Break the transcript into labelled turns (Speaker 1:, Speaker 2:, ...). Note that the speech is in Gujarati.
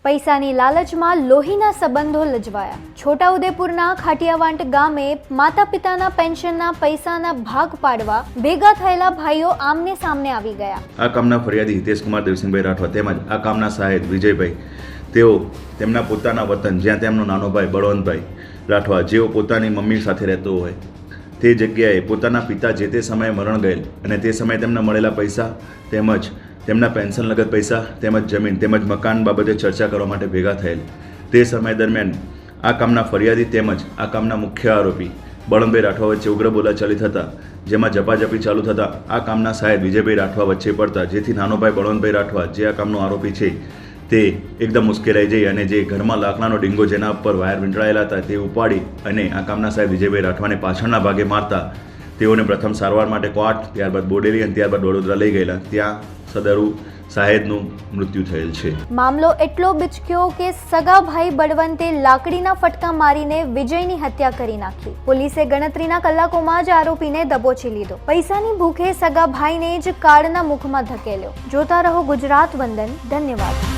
Speaker 1: પૈસાની લાલચમાં લોહીના સંબંધો લજવાયા। છોટાઉદેપુરના ખાટિયાવાંટ ગામે માતા પિતાના પેન્શનના પૈસાના ભાગ પાડવા ભેગા થયેલા ભાઈઓ આમને સામને આવી ગયા।
Speaker 2: આ કામના ફરિયાદી હિતેશકુમાર દેવસિંહભાઈ રાઠવા તેમજ આ કામના સહાયક વિજયભાઈ તેઓ તેમના પોતાના વતન જ્યાં તેમનો નાનો ભાઈ બળવંતભાઈ રાઠવા જેઓ પોતાની મમ્મી સાથે રહેતો હોય તે જગ્યાએ પોતાના પિતા જે તે સમયે મરણ ગયેલ અને તે સમયે તેમને મળેલા પૈસા તેમજ તેમના પેન્શન લગત પૈસા તેમજ જમીન તેમજ મકાન બાબતે ચર્ચા કરવા માટે ભેગા થયેલ। તે સમય દરમિયાન આ કામના ફરિયાદી તેમજ આ કામના મુખ્ય આરોપી બળવંતભાઈ રાઠવા વચ્ચે ઉગ્ર બોલાચાલી થતાં જેમાં ઝપાઝપી ચાલુ થતાં આ કામના સહાયક વિજયભાઈ રાઠવા વચ્ચે પડતા જેથી નાનો ભાઈ બળવંતભાઈ રાઠવા જે આ કામનો આરોપી છે તે એકદમ મુશ્કેલાઈ જઈ અને જે ઘરમાં લાકડાનો ડીંગો જેના ઉપર વાયર વીંટળાયેલા હતા તે ઉપાડી અને આ કામના સાહેબ વિજયભાઈ રાઠવાને પાછળના ભાગે મારતા તેઓને પ્રથમ સારવાર માટે ક્વાટ ત્યારબાદ બોડેલી અને ત્યારબાદ વડોદરા લઈ ગયેલા। ત્યાં સદરુ સાહેબનું મૃત્યુ થયેલ છે।
Speaker 1: મામલો એટલો બિચક્યો કે સગા ભાઈ બળવંતે લાકડીના ફટકા મારીને વિજયની હત્યા કરી નાખી। પોલીસે ગણતરીના કલાકોમાં જ આરોપીને દબોચી લીધો। પૈસાની ભૂખે સગા ભાઈને જ કાળના મુખમાં ધકેલ્યો। જોતા રહો ગુજરાત વંદન। ધન્યવાદ।